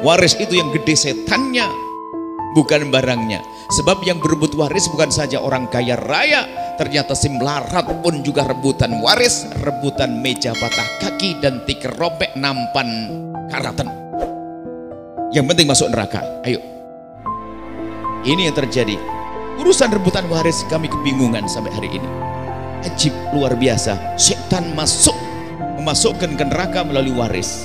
Waris itu yang gede setannya, bukan barangnya. Sebab yang berebut waris bukan saja orang kaya raya, ternyata si melarat pun juga rebutan waris, rebutan meja patah kaki dan tikar robek nampan karatan. Yang penting masuk neraka. Ayo, ini yang terjadi. Urusan rebutan waris kami kebingungan sampai hari ini. Ajib, luar biasa. Setan memasukkan ke neraka melalui waris.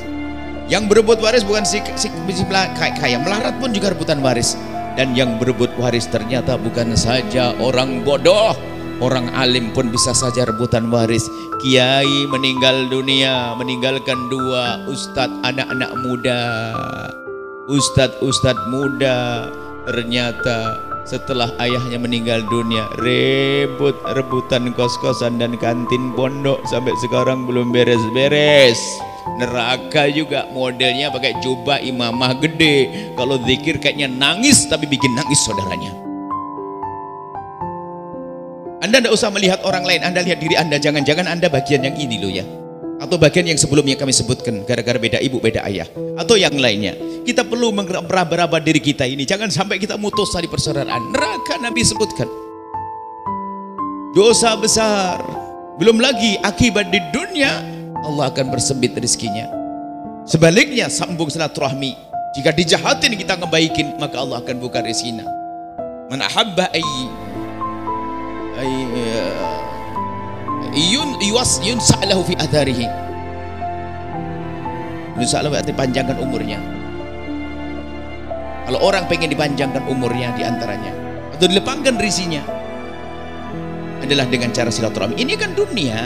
Yang berebut waris bukan si kaya, melarat pun juga rebutan waris. Dan yang berebut waris ternyata bukan saja orang bodoh, orang alim pun bisa saja rebutan waris. Kiai meninggal dunia, meninggalkan 2 ustadz anak-anak muda, ustadz muda. Ternyata setelah ayahnya meninggal dunia, rebutan kos-kosan dan kantin pondok sampai sekarang belum beres-beres. Neraka juga modelnya pakai jubah imamah gede, kalau zikir kayaknya nangis tapi bikin nangis saudaranya. Anda tidak usah melihat orang lain, Anda lihat diri Anda. Jangan-jangan Anda bagian yang ini loh ya, atau bagian yang sebelumnya kami sebutkan, gara-gara beda ibu beda ayah, atau yang lainnya. Kita perlu meraba-raba diri kita ini, jangan sampai kita mutus tali persaudaraan. Neraka Nabi sebutkan dosa besar, belum lagi akibat di dunia Allah akan bersempit rezekinya. Sebaliknya sambung silaturahmi, jika dijahatin kita ngebaikin, maka Allah akan buka rezekinya. Man ahabba yunsa'lahu fi adharihi, yunsa'lahu berarti panjangkan umurnya. Kalau orang pengen dipanjangkan umurnya diantaranya atau dilepaskan rezekinya adalah dengan cara silaturahmi. Ini kan dunia,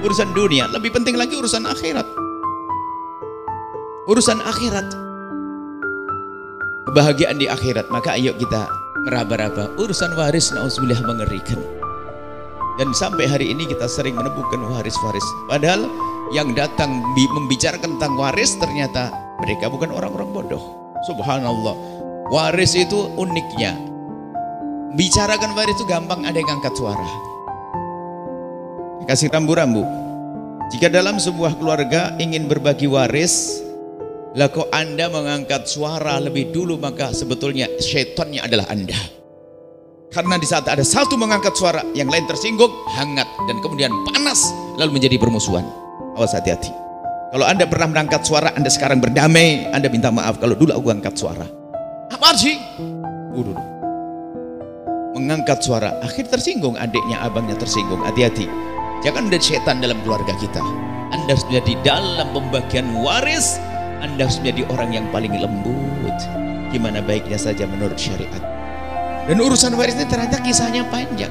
urusan dunia. Lebih penting lagi urusan akhirat. Urusan akhirat, kebahagiaan di akhirat. Maka ayo kita meraba-raba. Urusan waris na'udzubillah mengerikan. Dan sampai hari ini kita sering menemukan waris-waris. Padahal yang datang membicarakan tentang waris ternyata mereka bukan orang-orang bodoh. Subhanallah. Waris itu uniknya, bicarakan waris itu gampang, ada yang angkat suara. Kasih rambu-rambu. Jika dalam sebuah keluarga ingin berbagi waris, lah kok Anda mengangkat suara lebih dulu, maka sebetulnya syaitannya adalah Anda. Karena di saat ada satu mengangkat suara, yang lain tersinggung, hangat, dan kemudian panas, lalu menjadi permusuhan. Awas, hati-hati. Kalau Anda pernah mengangkat suara, Anda sekarang berdamai, Anda minta maaf kalau dulu aku angkat suara. Apa sih? Dulu mengangkat suara, akhir tersinggung, adiknya, abangnya tersinggung. Hati-hati. Jangan ada setan dalam keluarga kita. Anda harus menjadi dalam pembagian waris, Anda harus menjadi orang yang paling lembut. Gimana baiknya saja menurut syariat. Dan urusan waris ini ternyata kisahnya panjang.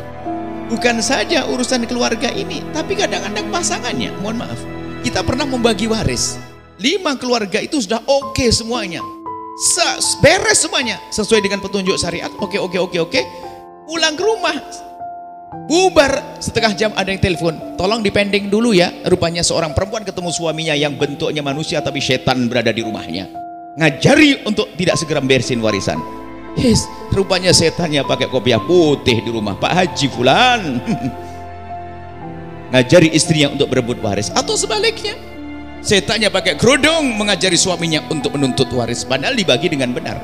Bukan saja urusan keluarga ini, tapi kadang-kadang pasangannya. Mohon maaf, kita pernah membagi waris 5 keluarga itu sudah oke semuanya, beres semuanya sesuai dengan petunjuk syariat. Oke. Pulang ke rumah, bubar setengah jam ada yang telepon, tolong dipending dulu ya. Rupanya seorang perempuan ketemu suaminya yang bentuknya manusia tapi setan berada di rumahnya, ngajari untuk tidak segera beresin warisan. Rupanya setannya pakai kopiah putih di rumah Pak Haji Fulan. Ngajari istrinya untuk berebut waris. Atau sebaliknya, setannya pakai kerudung mengajari suaminya untuk menuntut waris, padahal dibagi dengan benar.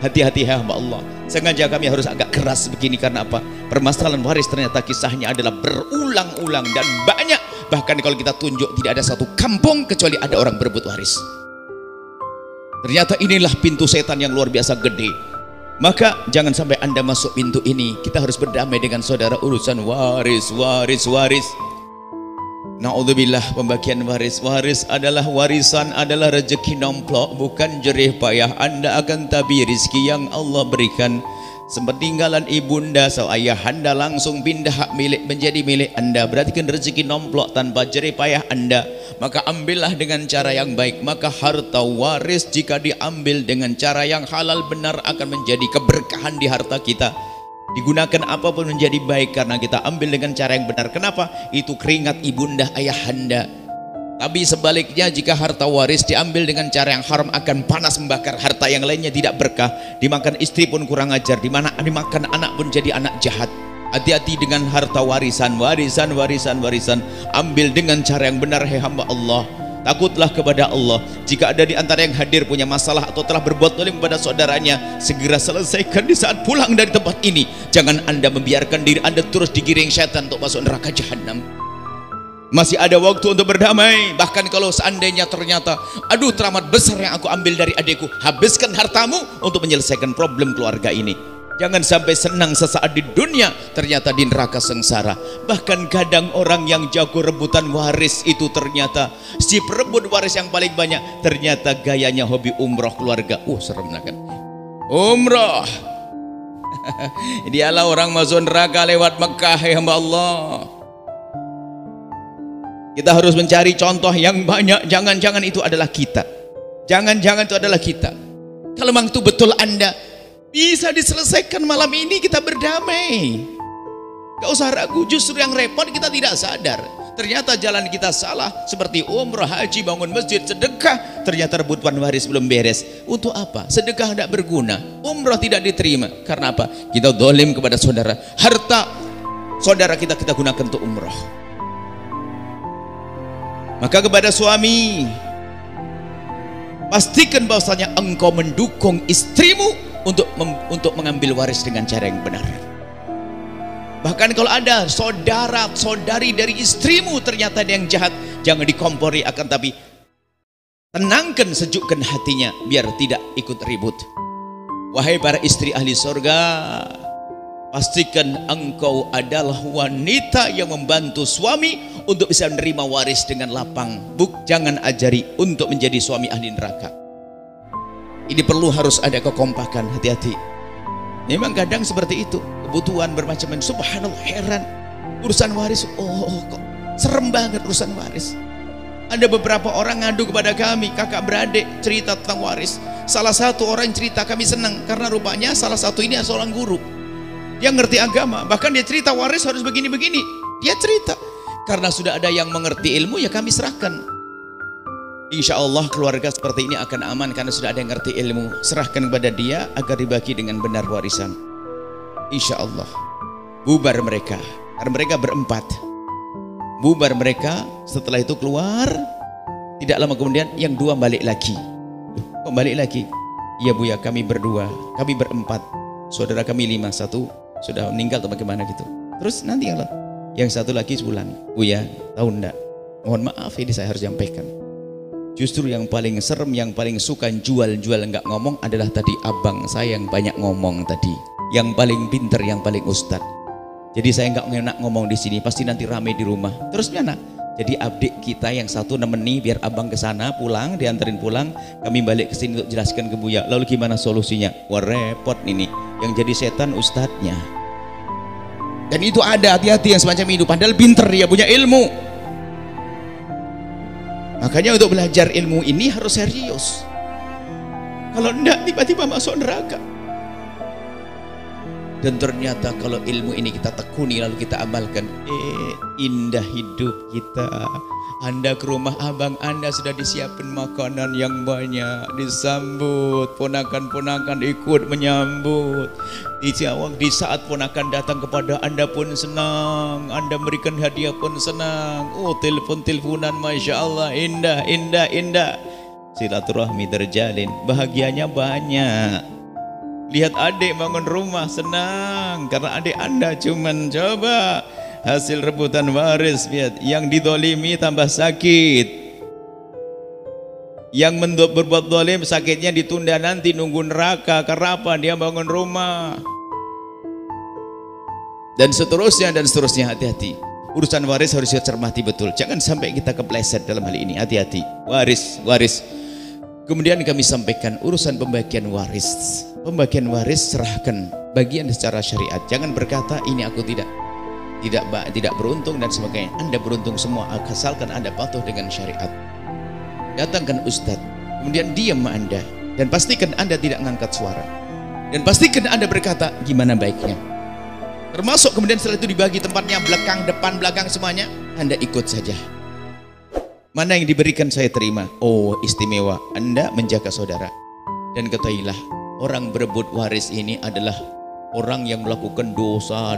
Hati-hati hamba Allah. Sengaja kami harus agak keras begini karena apa? Permasalahan waris ternyata kisahnya adalah berulang-ulang dan banyak. Bahkan kalau kita tunjuk, tidak ada satu kampung kecuali ada orang berebut waris. Ternyata inilah pintu setan yang luar biasa gede. Maka jangan sampai Anda masuk pintu ini. Kita harus berdamai dengan saudara urusan waris. Na'udzubillah, pembagian waris. Waris adalah warisan, adalah rezeki nomplok, bukan jerih payah. Anda akan tabi rizki yang Allah berikan. Sepeninggalan ibunda, ayah Anda langsung pindah hak milik menjadi milik Anda. Berarti kan rezeki nomplok tanpa jerih payah Anda. Maka ambillah dengan cara yang baik. Maka harta waris jika diambil dengan cara yang halal benar akan menjadi keberkahan di harta kita. Digunakan apapun menjadi baik karena kita ambil dengan cara yang benar. Kenapa? Itu keringat ibunda ayah Anda. Tapi sebaliknya, jika harta waris diambil dengan cara yang haram akan panas membakar. Harta yang lainnya tidak berkah. Dimakan istri pun kurang ajar, dimakan anak pun jadi anak jahat. Hati-hati dengan harta warisan. Ambil dengan cara yang benar, hai hamba Allah. takutlah kepada Allah. Jika ada di antara yang hadir punya masalah atau telah berbuat zalim kepada saudaranya, segera selesaikan di saat pulang dari tempat ini. Jangan Anda membiarkan diri Anda terus digiring syaitan untuk masuk neraka jahanam. Masih ada waktu untuk berdamai. Bahkan kalau seandainya ternyata, aduh teramat besar yang aku ambil dari adikku, habiskan hartamu untuk menyelesaikan problem keluarga ini. Jangan sampai senang sesaat di dunia, ternyata di neraka sengsara. Bahkan kadang orang yang jago rebutan waris itu ternyata si perebut waris yang paling banyak, ternyata gayanya hobi umroh keluarga. Serem kan umroh. Dialah orang masuk neraka lewat Mekah, ya hamba Allah. Kita harus mencari contoh yang banyak. Jangan-jangan itu adalah kita. Jangan-jangan itu adalah kita. Kalau memang itu betul Anda, bisa diselesaikan malam ini, kita berdamai. Gak usah ragu, justru yang repot kita tidak sadar. Ternyata jalan kita salah, seperti umrah, haji, bangun masjid, sedekah. Ternyata rebutan waris belum beres. Untuk apa? Sedekah tidak berguna, umrah tidak diterima. Karena apa? Kita zalim kepada saudara. Harta saudara kita gunakan untuk umrah. Maka kepada suami, pastikan bahwasanya engkau mendukung istrimu untuk mengambil waris dengan cara yang benar. Bahkan kalau ada saudara saudari dari istrimu ternyata ada yang jahat, jangan dikompori, akan tapi tenangkan, sejukkan hatinya biar tidak ikut ribut. Wahai para istri ahli surga, pastikan engkau adalah wanita yang membantu suami untuk bisa menerima waris dengan lapang. Jangan ajari untuk menjadi suami ahli neraka. Ini perlu harus ada kekompakan, hati-hati. Memang kadang seperti itu, kebutuhan bermacam-macam. Subhanallah, heran urusan waris. Kok serem banget urusan waris. Ada beberapa orang ngadu kepada kami, kakak beradik cerita tentang waris. Salah satu orang cerita, kami senang karena rupanya salah satu ini seorang guru yang ngerti agama. Bahkan dia cerita waris harus begini-begini. Dia cerita karena sudah ada yang mengerti ilmu, ya kami serahkan. Insya Allah keluarga seperti ini akan aman karena sudah ada yang ngerti ilmu. Serahkan kepada dia agar dibagi dengan benar warisan. Insya Allah. Bubar mereka, karena mereka berempat. Bubar mereka, setelah itu keluar. Tidak lama kemudian yang dua balik lagi. Kok balik lagi? Iya Bu ya, kami berdua, kami berempat. Saudara kami 5, satu sudah meninggal atau bagaimana gitu. Terus nanti yang satu lagi pulang. Bu ya, tahu enggak? Mohon maaf ini saya harus sampaikan. Justru yang paling serem, yang paling suka jual-jual enggak ngomong adalah tadi abang saya yang banyak ngomong tadi. Yang paling pinter, yang paling ustad. Jadi saya enggak enak ngomong di sini, pasti nanti rame di rumah. Terus mana? Jadi adik kita yang satu nemeni biar abang ke sana pulang, dianterin pulang, kami balik ke sini untuk jelaskan ke Buya. Lalu gimana solusinya? Wah repot ini. Yang jadi setan ustadznya. Dan itu ada, hati-hati yang semacam itu. Padahal pinter, dia punya ilmu. Makanya untuk belajar ilmu ini harus serius. Kalau enggak tiba-tiba masuk neraka. Dan ternyata kalau ilmu ini kita tekuni lalu kita amalkan, indah hidup kita. Anda ke rumah abang Anda sudah disiapin makanan yang banyak, disambut, ponakan-ponakan ikut menyambut. Di saat ponakan datang kepada Anda pun senang, Anda berikan hadiah pun senang. Telepon-teleponan, Masya Allah, indah, indah, indah. Silaturahmi terjalin, bahagianya banyak. Lihat adik bangun rumah senang karena adik Anda cuman coba hasil rebutan waris. Lihat yang didolimi tambah sakit, yang berbuat dolim sakitnya ditunda nanti nunggu neraka. Karena apa? Dia bangun rumah dan seterusnya dan seterusnya. Hati-hati, urusan waris harus kita cermati betul, jangan sampai kita kepleset dalam hal ini. Hati-hati, waris. Kemudian kami sampaikan urusan pembagian waris. Pembagian waris serahkan bagian secara syariat. Jangan berkata ini aku tidak beruntung dan sebagainya. Anda beruntung semua asalkan Anda patuh dengan syariat. Datangkan ustadz, kemudian diam Anda dan pastikan Anda tidak mengangkat suara. Dan pastikan Anda berkata gimana baiknya. Termasuk kemudian setelah itu dibagi tempatnya, belakang, depan, belakang semuanya. Anda ikut saja. Mana yang diberikan saya terima. Istimewa. Anda menjaga saudara. Dan ketahuilah, orang berebut waris ini adalah orang yang melakukan dosa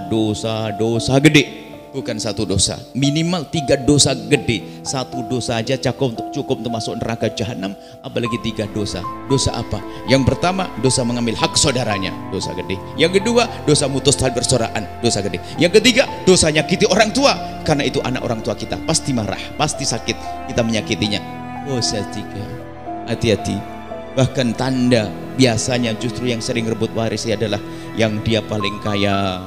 gede. bukan satu dosa, minimal 3 dosa gede. Satu dosa aja cukup untuk masuk neraka jahanam, apalagi 3 dosa. Dosa apa? Yang pertama, dosa mengambil hak saudaranya, dosa gede. Yang kedua, dosa mutus tali persaudaraan, dosa gede. Yang ketiga, dosa nyakiti orang tua, karena itu anak orang tua kita pasti marah, pasti sakit kita menyakitinya. Dosa 3. Hati-hati. Bahkan tanda biasanya justru yang sering rebut waris adalah yang dia paling kaya,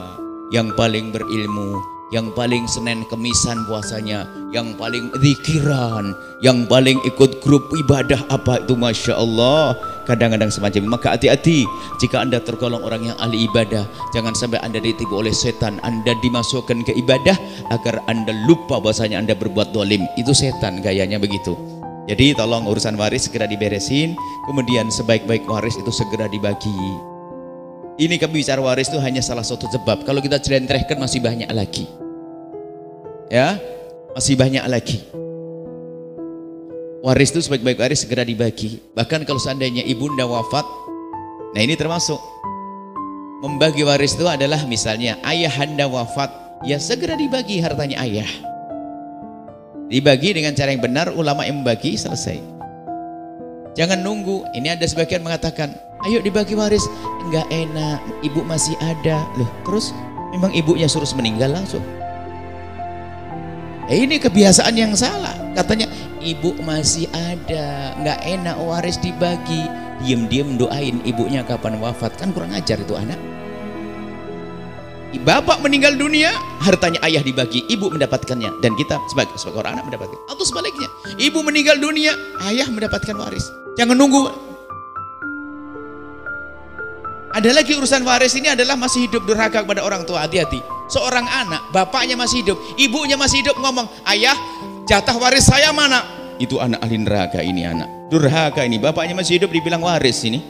yang paling berilmu, yang paling Senin Kemisan puasanya, yang paling zikiran, yang paling ikut grup ibadah apa itu, Masya Allah. Kadang-kadang semacam ini. Maka hati-hati jika Anda tergolong orang yang ahli ibadah, jangan sampai Anda ditipu oleh setan, Anda dimasukkan ke ibadah agar Anda lupa bahwasanya Anda berbuat dolim. Itu setan gayanya begitu. Jadi tolong urusan waris segera diberesin, kemudian sebaik-baik waris itu segera dibagi. Ini kami bicara waris itu hanya salah satu sebab. Kalau kita jelentrehkan masih banyak lagi. Ya, masih banyak lagi. Waris itu sebaik-baik waris segera dibagi. Bahkan kalau seandainya ibunda wafat, nah ini termasuk membagi waris itu adalah misalnya ayahanda wafat, ya segera dibagi hartanya ayah. Dibagi dengan cara yang benar, ulama yang membagi, selesai. Jangan nunggu. Ini ada sebagian mengatakan, ayo dibagi waris. Enggak enak, ibu masih ada. Loh, terus memang ibunya suruh meninggal langsung. Ini kebiasaan yang salah. Katanya ibu masih ada, enggak enak waris dibagi. Diam-diam doain ibunya kapan wafat. Kan kurang ajar itu anak. Bapak meninggal dunia, hartanya ayah dibagi, ibu mendapatkannya, dan kita sebagai orang anak mendapatkan. Atau sebaliknya, ibu meninggal dunia, ayah mendapatkan waris. Jangan nunggu. Ada lagi urusan waris ini adalah masih hidup durhaka kepada orang tua. Hati-hati. Seorang anak, bapaknya masih hidup, ibunya masih hidup, ngomong, ayah jatah waris saya mana? Itu anak ahli neraka ini, anak durhaka ini. Bapaknya masih hidup dibilang waris ini.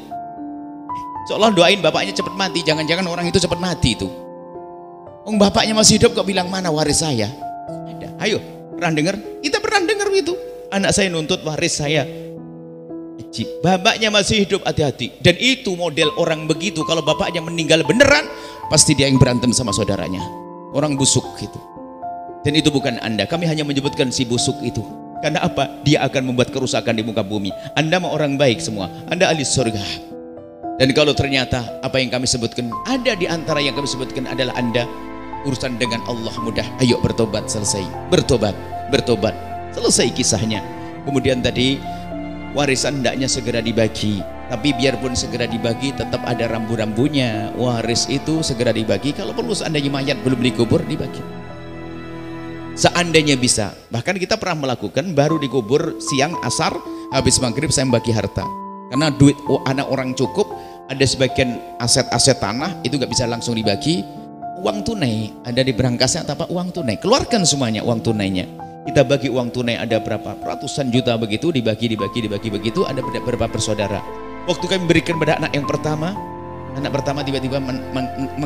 Seolah doain bapaknya cepat mati. Jangan-jangan orang itu cepat mati itu. Bapaknya masih hidup kok bilang mana waris saya? Ada. Ayo, pernah dengar? Kita pernah dengar itu. Anak saya nuntut waris saya. Bapaknya masih hidup, hati-hati. Dan itu model orang begitu. Kalau bapaknya meninggal beneran, pasti dia yang berantem sama saudaranya. Orang busuk gitu. Dan itu bukan Anda. Kami hanya menyebutkan si busuk itu. Karena apa? Dia akan membuat kerusakan di muka bumi. Anda mau orang baik semua. Anda ahli surga. Dan kalau ternyata apa yang kami sebutkan, ada di antara yang kami sebutkan adalah Anda, urusan dengan Allah mudah. Ayo bertobat, selesai. Bertobat, selesai kisahnya. Kemudian tadi warisan hendaknya segera dibagi, tapi biarpun segera dibagi tetap ada rambu-rambunya. Waris itu segera dibagi. Kalau perlu seandainya mayat belum dikubur, dibagi seandainya bisa. Bahkan kita pernah melakukan, baru dikubur siang asar, habis maghrib saya membagi harta. Karena duit anak orang cukup, ada sebagian aset-aset tanah itu nggak bisa langsung dibagi. Uang tunai ada di berangkasnya, apa uang tunai, keluarkan semuanya uang tunainya. Kita bagi uang tunai ada berapa ratusan juta begitu, dibagi begitu, ada berapa bersaudara. Waktu kami berikan pada anak yang pertama, anak pertama tiba-tiba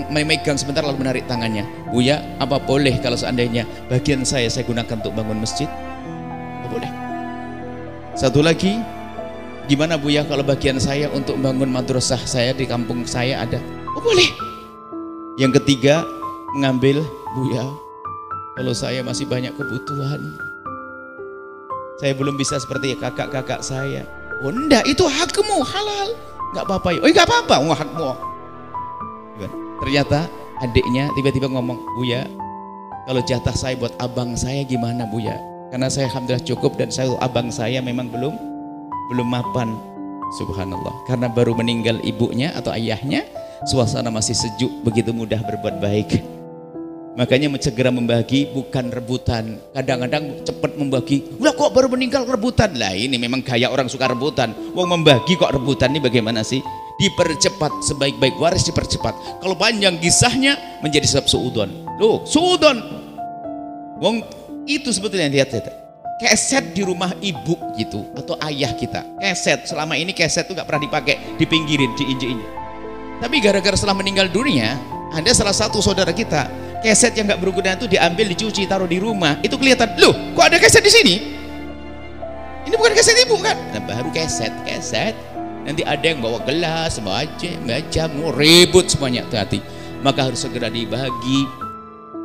memegang sebentar lalu menarik tangannya. Buya, apa boleh kalau seandainya bagian saya gunakan untuk bangun masjid? Apa boleh? Satu lagi, gimana Buya kalau bagian saya untuk bangun madrasah saya di kampung saya ada? Oh boleh. Yang ketiga, mengambil, Buya, kalau saya masih banyak kebutuhan, saya belum bisa seperti kakak-kakak saya. Oh enggak, itu hakmu, halal, nggak apa-apa. Oh nggak apa-apa, hakmu. Ternyata adiknya tiba-tiba ngomong, Buya, kalau jatah saya buat abang saya gimana Buya? Karena saya alhamdulillah cukup, dan saya abang saya memang belum mapan. Subhanallah, karena baru meninggal ibunya atau ayahnya, suasana masih sejuk, begitu mudah berbuat baik. Makanya segera membagi, bukan rebutan. Kadang-kadang cepat membagi, lah kok baru meninggal rebutan. Lah ini memang gaya orang suka rebutan. Wong membagi kok rebutan, ini bagaimana sih? Dipercepat, sebaik-baik waris dipercepat. Kalau panjang kisahnya menjadi sebab suudon. Loh, suudon. Wong itu sebetulnya lihat keset di rumah ibu gitu, atau ayah kita. Keset, selama ini keset itu nggak pernah dipakai, dipinggirin, diinjek-injek. Tapi gara-gara setelah meninggal dunia, ada salah satu saudara kita, keset yang nggak berguna itu diambil, dicuci, taruh di rumah. Itu kelihatan, loh, kok ada keset di sini? Ini bukan keset ibu kan? Nah, baru keset. Nanti ada yang bawa gelas, baca, mau ribut semuanya. Hati-hati. Maka harus segera dibagi.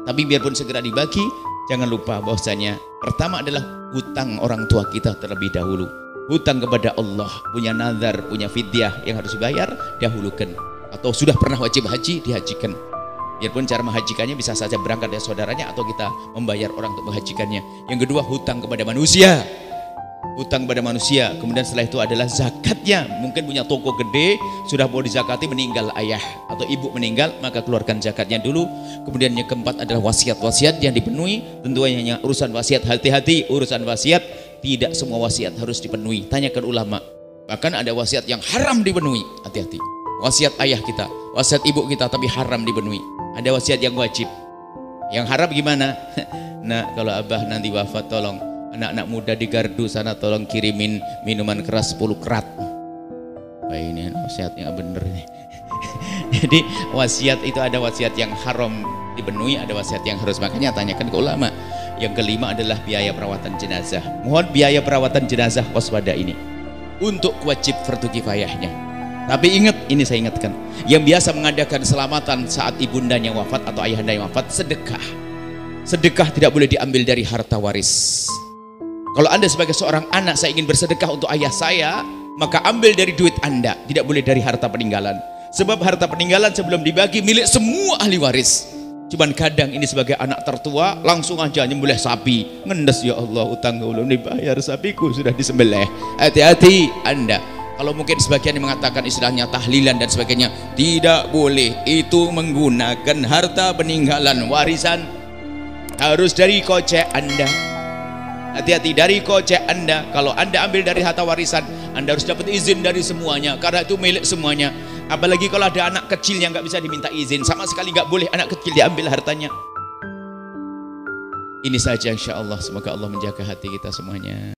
Tapi biarpun segera dibagi, jangan lupa bahwasanya pertama adalah hutang orang tua kita terlebih dahulu. Hutang kepada Allah, punya nazar, punya fidyah yang harus dibayar, dahulukan. Atau sudah pernah wajib haji, dihajikan. Biarpun cara menghajikannya bisa saja berangkat dari saudaranya atau kita membayar orang untuk menghajikannya. Yang kedua, hutang kepada manusia. Hutang kepada manusia. Kemudian setelah itu adalah zakatnya. Mungkin punya toko gede, sudah mau dizakati, meninggal ayah atau ibu meninggal, maka keluarkan zakatnya dulu. Kemudian yang keempat adalah wasiat-wasiat yang dipenuhi. Tentunya urusan wasiat, hati-hati urusan wasiat. Tidak semua wasiat harus dipenuhi. Tanyakan ulama. Bahkan ada wasiat yang haram dipenuhi. Hati-hati. Wasiat ayah kita, wasiat ibu kita, tapi haram dipenuhi. Ada wasiat yang wajib. Yang haram gimana? Nah, kalau abah nanti wafat, tolong anak-anak muda di gardu sana tolong kirimin minuman keras 10 kerat. Wah, ini wasiatnya bener nih. Jadi wasiat itu ada wasiat yang haram dipenuhi, ada wasiat yang harus, makanya tanyakan ke ulama. Yang kelima adalah biaya perawatan jenazah. Mohon biaya perawatan jenazah waspada ini untuk wajib fardu kifayahnya. Tapi ingat, ini saya ingatkan, yang biasa mengadakan selamatan saat ibundanya wafat atau ayahanda yang wafat, sedekah. Sedekah tidak boleh diambil dari harta waris. Kalau Anda sebagai seorang anak, saya ingin bersedekah untuk ayah saya, maka ambil dari duit Anda, tidak boleh dari harta peninggalan. Sebab harta peninggalan sebelum dibagi milik semua ahli waris. Cuman kadang ini sebagai anak tertua langsung aja nyembelih sapi, ngendes, ya Allah utang belum dibayar, sapiku sudah disembelih. Hati-hati Anda. Kalau mungkin sebagian yang mengatakan istilahnya tahlilan dan sebagainya, tidak boleh. Itu menggunakan harta peninggalan warisan, harus dari kocek Anda. Hati-hati dari kocek Anda. Kalau Anda ambil dari harta warisan, Anda harus dapat izin dari semuanya, karena itu milik semuanya. Apalagi kalau ada anak kecil yang nggak bisa diminta izin, sama sekali nggak boleh anak kecil diambil hartanya. Ini saja insya Allah, semoga Allah menjaga hati kita semuanya.